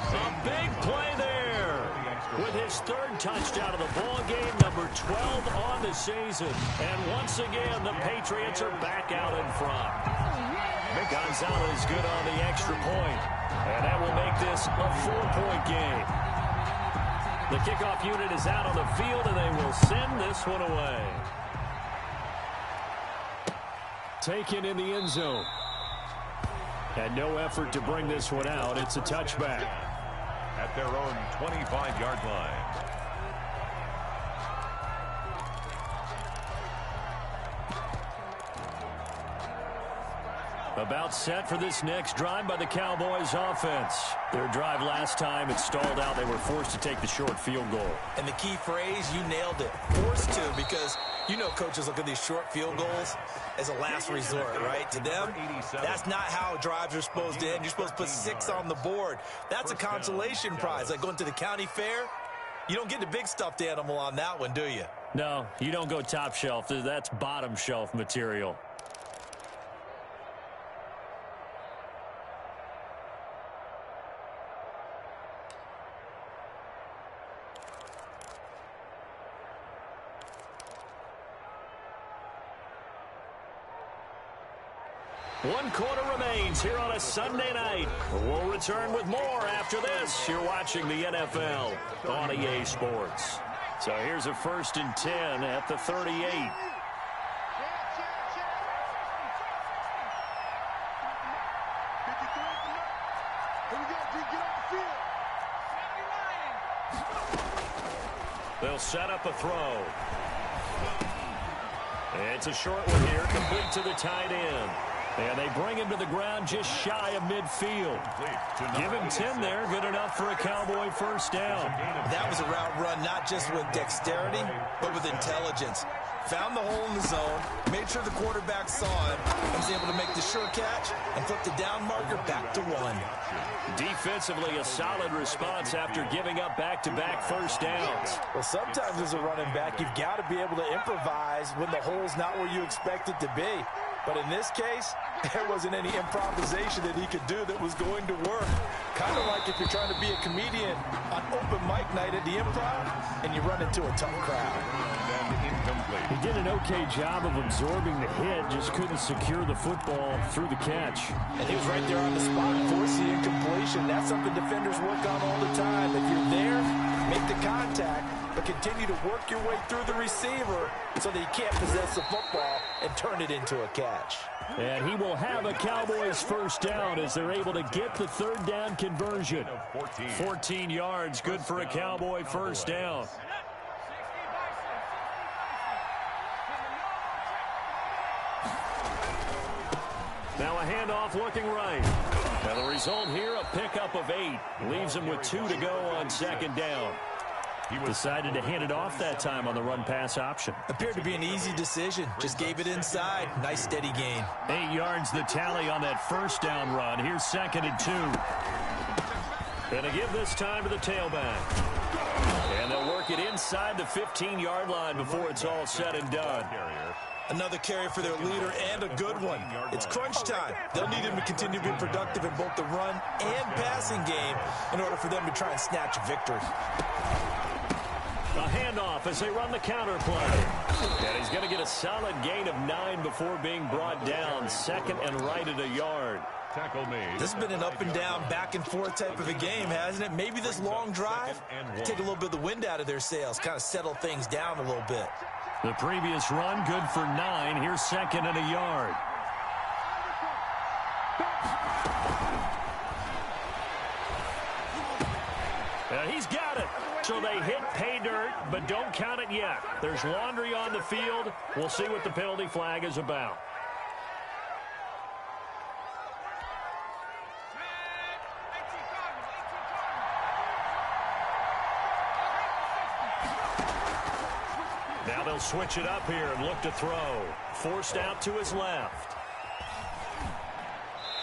A big play there with his 3rd touchdown of the ball game, number 12 on the season. And once again, the Patriots are back out in front. Gonzalez good on the extra point. And that will make this a 4-point game. The kickoff unit is out on the field, and they will send this one away. Taken in the end zone. And no effort to bring this one out. It's a touchback. At their own 25-yard line. About set for this next drive by the Cowboys offense. Their drive last time, it stalled out. They were forced to take the short field goal. And the key phrase, you nailed it. Forced to, because you know coaches look at these short field goals as a last resort, right? To them, that's not how drives are supposed to end. You're supposed to put 6 on the board. That's a consolation prize. Like going to the county fair, you don't get the big stuffed animal on that one, do you? No, you don't go top shelf. That's bottom shelf material. 1 quarter remains here on a Sunday night. We'll return with more after this. You're watching the NFL on EA Sports. So here's a 1st and 10 at the 38. They'll set up a throw. It's a short one here, complete to the tight end. And they bring him to the ground just shy of midfield. Give him 10 there, good enough for a Cowboy first down. That was a route run not just with dexterity, but with intelligence. Found the hole in the zone, made sure the quarterback saw it, and was able to make the sure catch and flip the down marker back to 1. Defensively, a solid response after giving up back-to-back first downs. Well, sometimes as a running back, you've got to be able to improvise when the hole's not where you expect it to be. But in this case, there wasn't any improvisation that he could do that was going to work. Kind of like if you're trying to be a comedian on open mic night at the Improv and you run into a tough crowd. He did an okay job of absorbing the hit, just couldn't secure the football through the catch. And he was right there on the spot, force the incompletion. That's something defenders work on all the time. If you're there, make the contact, but continue to work your way through the receiver so that he can't possess the football and turn it into a catch. And he will have a Cowboys first down as they're able to get the 3rd down conversion. 14 yards, good for a Cowboy first down. Now a handoff looking right. And the result here, a pickup of 8. Leaves him with 2 to go on 2nd down. He decided to hand it off that time on the run-pass option. Appeared to be an easy decision. Just gave it inside. Nice steady gain. 8 yards the tally on that first down run. Here's 2nd and 2. Gonna give this time to the tailback. And they'll work it inside the 15-yard line before it's all said and done. Another carry for their leader and a good one. It's crunch time. They'll need him to continue to be productive in both the run and passing game in order for them to try and snatch a victory. A handoff as they run the counter play. And he's going to get a solid gain of 9 before being brought down. 2nd and right at a yard. Tackle made. This has been an up and down, back and forth type of a game, hasn't it? Maybe this long drive, take a little bit of the wind out of their sails, kind of settle things down a little bit. The previous run, good for 9. Here's 2nd and a yard. He's got it. So they hit pay dirt, but don't count it yet. There's laundry on the field. We'll see what the penalty flag is about. Now they'll switch it up here and look to throw. Forced out to his left.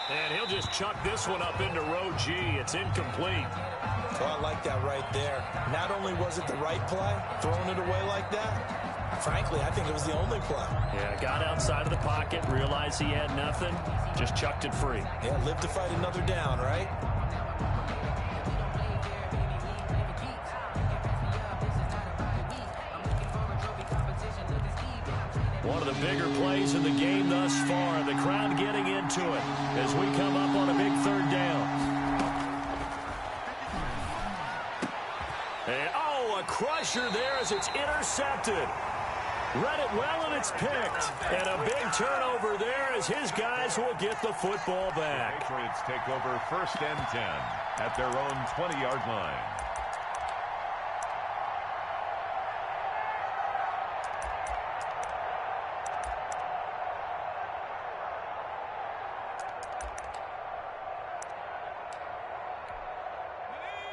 And he'll just chuck this one up into row G. It's incomplete. Oh, I like that right there. Not only was it the right play, throwing it away like that, frankly, I think it was the only play. Yeah, got outside of the pocket, realized he had nothing, just chucked it free. Yeah, live to fight another down, right? One of the bigger plays in the game thus far. The crowd getting into it as we come up on a big 3rd down. And, a crusher there as it's intercepted. Read it well, and it's picked. And a big turnover there as his guys will get the football back. Patriots take over 1st and 10 at their own 20-yard line.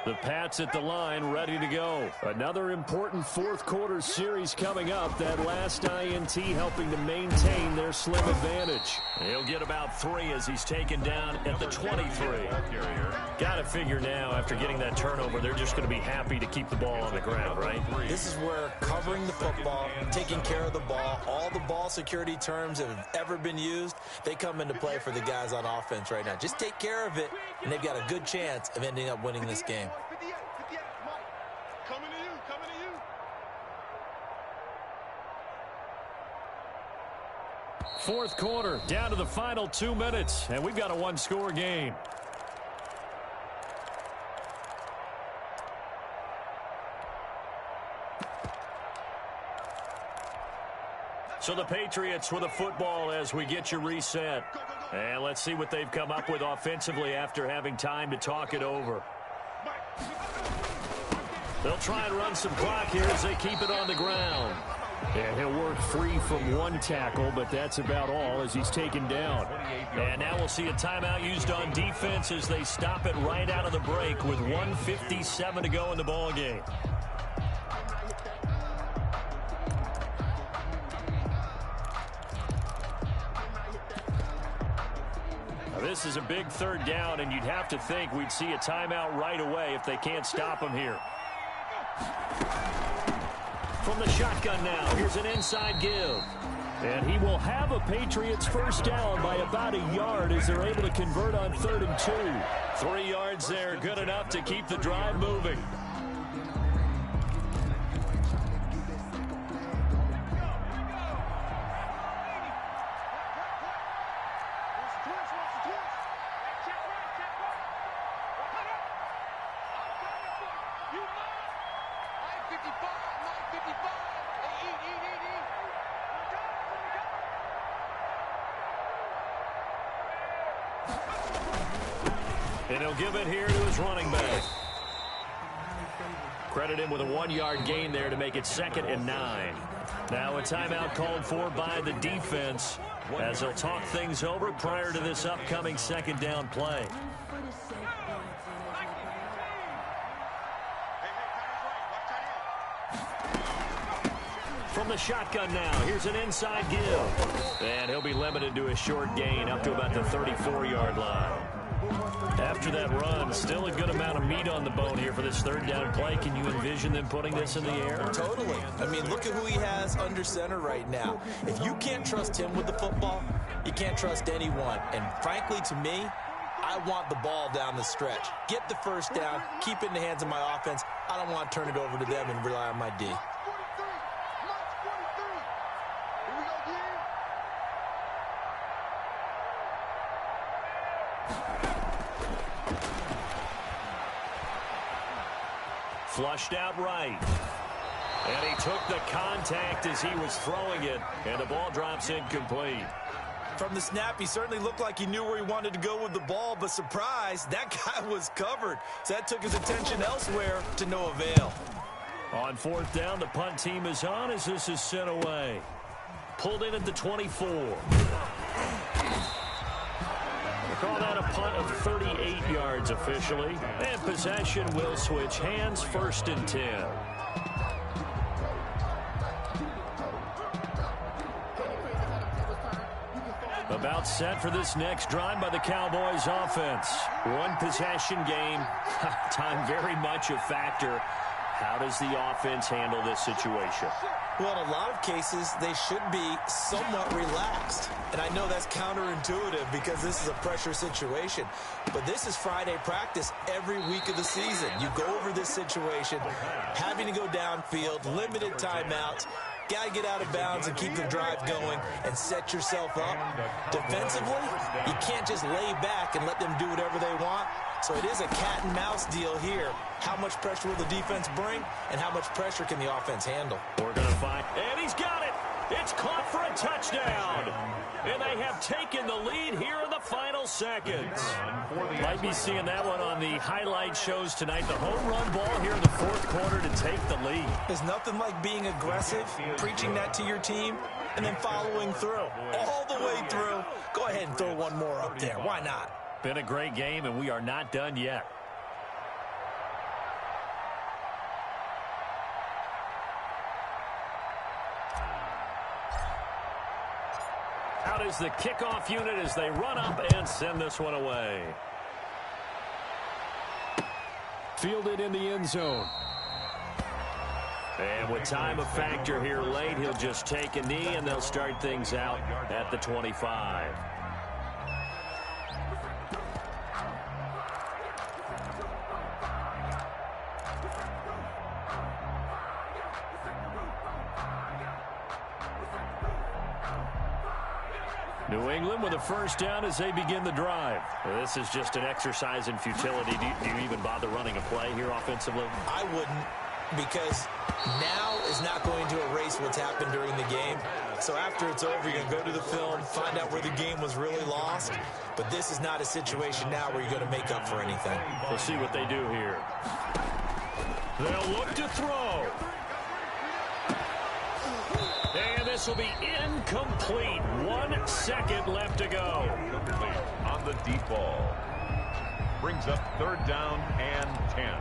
The Pats at the line, ready to go. Another important 4th quarter series coming up. That last INT helping to maintain their slim advantage. He'll get about 3 as he's taken down at the 23. Got to figure now, after getting that turnover, they're just going to be happy to keep the ball on the ground, right? This is where covering the football, taking care of the ball, all the ball security terms that have ever been used, they come into play for the guys on offense right now. Just take care of it, and they've got a good chance of ending up winning this game. Coming to you, coming to you. Fourth quarter, down to the final 2 minutes, and we've got a one-score game. So the Patriots with a football as we get you reset. And let's see what they've come up with offensively after having time to talk it over. They'll try and run some clock here as they keep it on the ground. And he'll work free from one tackle, but that's about all as he's taken down. And now we'll see a timeout used on defense as they stop it right out of the break with 1:57 to go in the ball game. Now this is a big third down, and you'd have to think we'd see a timeout right away if they can't stop him here. From the shotgun now, here's an inside give. And he will have a Patriots first down by about a yard as they're able to convert on 3rd and 2. 3 yards there, good enough to keep the drive moving. And he'll give it here to his running back. Credit him with a 1-yard gain there to make it 2nd and 9. Now a timeout called for by the defense as they'll talk things over prior to this upcoming 2nd down play. From the shotgun now, here's an inside give. And he'll be limited to a short gain up to about the 34-yard line. After that run, still a good amount of meat on the bone here for this 3rd down play. Can you envision them putting this in the air? Totally. I mean, look at who he has under center right now. If you can't trust him with the football, you can't trust anyone. And frankly, to me, I want the ball down the stretch. Get the first down, keep it in the hands of my offense. I don't want to turn it over to them and rely on my D. Flushed out right. And he took the contact as he was throwing it, and the ball drops incomplete. From the snap, he certainly looked like he knew where he wanted to go with the ball, but surprise, that guy was covered. So that took his attention elsewhere to no avail. On 4th down, the punt team is on as this is sent away. Pulled in at the 24. Call that a punt of 38 yards officially. And possession will switch hands, 1st and 10. About set for this next drive by the Cowboys offense. One possession game. Time very much a factor. How does the offense handle this situation? Well, in a lot of cases, they should be somewhat relaxed. And I know that's counterintuitive because this is a pressure situation. But this is Friday practice every week of the season. You go over this situation, having to go downfield, limited timeouts. Got to get out of bounds and keep the drive going and set yourself up. Defensively, you can't just lay back and let them do whatever they want. So it is a cat and mouse deal here. How much pressure will the defense bring, and how much pressure can the offense handle? We're going to find, and he's got it. It's caught for a touchdown. And they have taken the lead here in the final seconds. Might be seeing that one on the highlight shows tonight. The home run ball here in the 4th quarter to take the lead. There's nothing like being aggressive, preaching that to your team, and then following through. All the way through. Go ahead and throw one more up there. Why not? Been a great game, and we are not done yet. Out is the kickoff unit as they run up and send this one away. Fielded in the end zone. And with time a factor here late, he'll just take a knee, and they'll start things out at the 25. New England with a first down as they begin the drive. This is just an exercise in futility. Do you even bother running a play here offensively? I wouldn't, because now is not going to erase what's happened during the game. So after it's over, you're going to go to the film, find out where the game was really lost. But this is not a situation now where you're going to make up for anything. We'll see what they do here. They'll look to throw. And this will be incomplete. 1 second left to go. On the deep ball. Brings up third down and 10.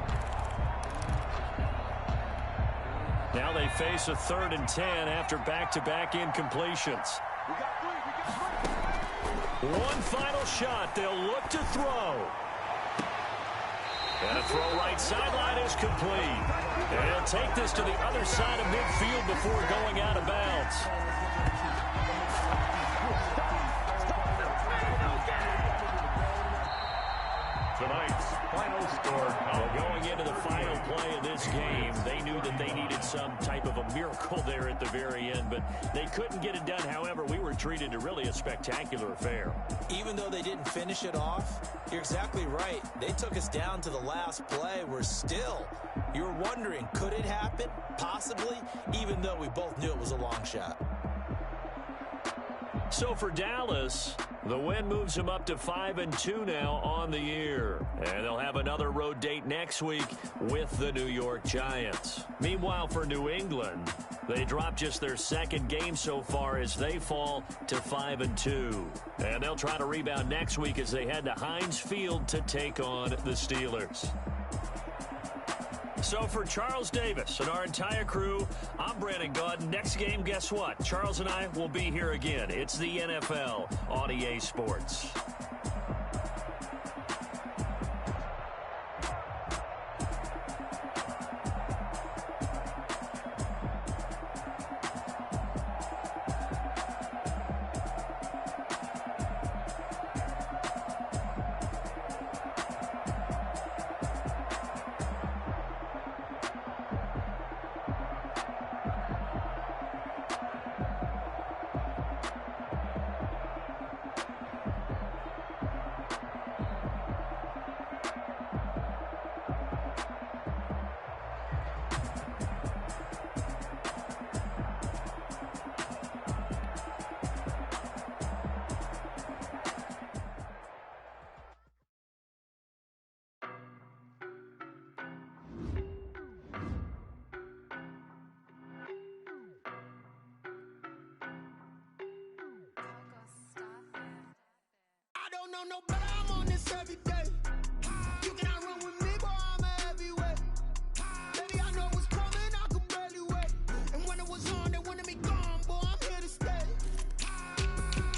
Now they face a 3rd and 10 after back-to-back incompletions. One final shot. They'll look to throw. And a throw right sideline is complete. And he'll take this to the other side of midfield before going out of bounds. Tonight's final score. Going into the final play of this game, they knew that they needed some type of a miracle there at the very end, but they couldn't get it done. However, we were treated to really a spectacular affair. Even though they didn't finish it off, you're exactly right. They took us down to the last play. We're still, you're wondering, could it happen? Possibly, even though we both knew it was a long shot. So for Dallas, the win moves them up to 5-2 now on the year. And they'll have another road date next week with the New York Giants. Meanwhile, for New England, they drop just their 2nd game so far as they fall to 5-2. And they'll try to rebound next week as they head to Heinz Field to take on the Steelers. So for Charles Davis and our entire crew, I'm Brandon Gaudin. Next game, guess what? Charles and I will be here again. It's the NFL on EA Sports. No better, I'm on this every day. You cannot run with me, boy, I'm a heavyweight. Baby, I know what's coming, I could barely wait. And when it was on, they wanted me gone, boy, I'm here to stay.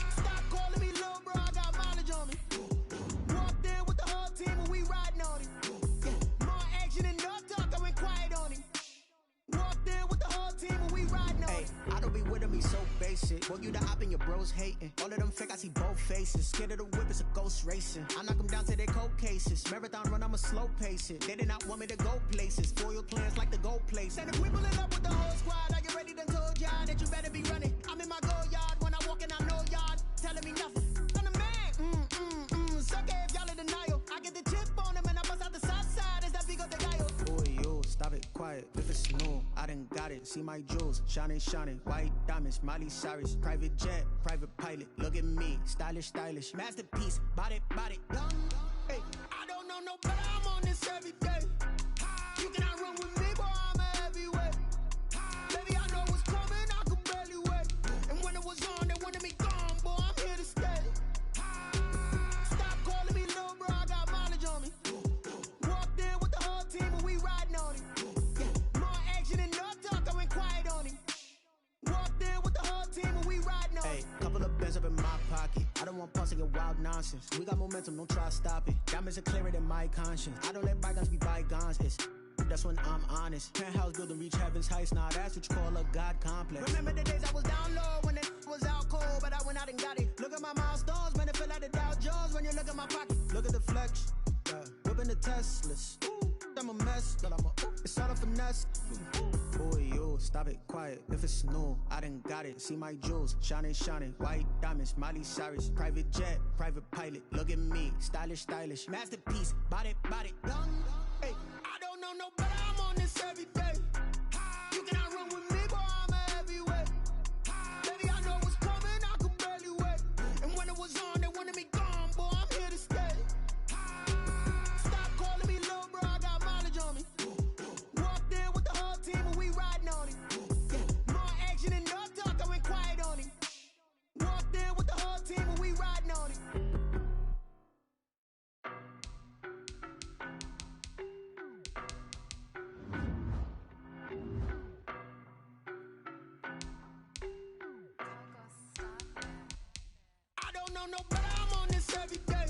Stop calling me little bro, I got mileage on me. Walked in with the whole team and we riding on him. Yeah, more action and no talk, I went quiet on him. Walked in with the whole team and we riding on him. I don't be with him, he's so basic. Boy, you the op and your bros hating. All of them fake, I see both faces. Scared of the whip, it's a ghost racing. I knock them down to their cold cases. Marathon run, I'ma slow pace it. They did not want me to go places. Foil plans like the go place. And if we pulling up with the whole squad, are you ready? Done told y'all that you better be running. I'm in my go yard. When I walk in, I know y'all telling me nothing. I'm the man. Suck it if y'all in denial. I get the chip on him and I bust out the south side. Is that Vigo de Gallo? Boy, yo, stop it, quiet. If it's new, I done got it. See my jewels, shining, shining. White diamonds, Miley Cyrus. Private jet, private pilot. Look at me, stylish, stylish. Masterpiece, body, done. Hey, I don't know no better, I'm on this every day. You cannot run with me, boy, I'm a heavyweight. Baby, I know what's coming, I could barely wait. And when it was on, they wanted me gone, boy, I'm here to stay. Stop calling me little bro, I got mileage on me. Walked in with the whole team and we riding on him. Yeah, more action and no talk, I went quiet on him. Walked in with the whole team and we riding on him. Hey, couple of bands up in my pocket. I don't want pause to get wild nonsense. We got momentum, don't try to stop it. Diamonds are clearer than my conscience. I don't let bygones be bygones. That's when I'm honest. Penthouse building reach heaven's heights. Nah, that's what you call a God complex. Remember the days I was down low when it was out cold, but I went out and got it. Look at my milestones, man, it feel like the Dow Jones when you look at my pocket. Look at the flex. Whipping the Teslas. I'm a mess, but it's all a finesse. Boy, you stop it quiet. If it's new, I done got it. See my jewels, shining, white diamonds, Miley Cyrus, private jet, private pilot. Look at me, stylish, masterpiece, body, young. Hey, I don't know no better. I'm on this every day. You cannot run with me, boy. I'm a heavyweight. Baby, I know what's coming. I could barely wait. And when it was on, they wanted me gone, boy. I'm here to stay. Stop calling me little bro. I got mileage on me. Walked in with the whole team and we riding on it. Yeah, more action and no talk. I went quiet on him. Walked in with the whole team and we riding on it. I don't know no better. I'm on this every day.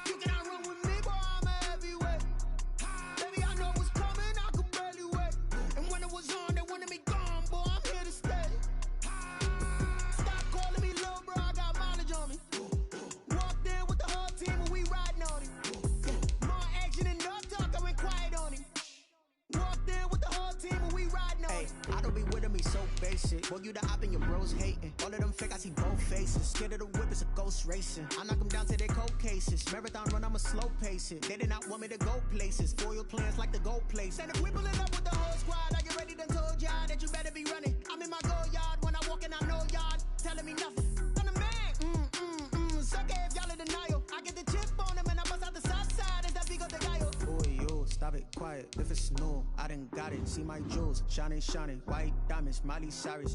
You cannot run with me, boy. I'm a heavyweight. Baby, I know what's coming. I could barely wait. And when it was on, they wanted me gone, boy. I'm here to stay. Stop calling me little bro. I got mileage on me. Walked in with the whole team and we riding on it. Yeah, more action and no talk. I went quiet on him. Walked in with the whole team and we riding on it. I don't be with me so basic. Boy, you the op and your bros hating. All of them fake, I see both faces. Scared of the whip, it's a ghost racing. I knock them down to their cold cases. Marathon run, I'ma slow pace it. They did not want me to go places. Foil plans like the go place. And if we pulling up with the whole squad, I get ready to told y'all that you better be running. I'm in my go yard. When I walk in, I know y'all telling me nothing. I'm the man. Suck it if y'all in denial. I get the chip on them and I bust out the south side. It's that Vigo de Gallo. Boy, you stop it quiet. If it's new, I done got it. See my jewels, shining, white diamonds, Miley Cyrus,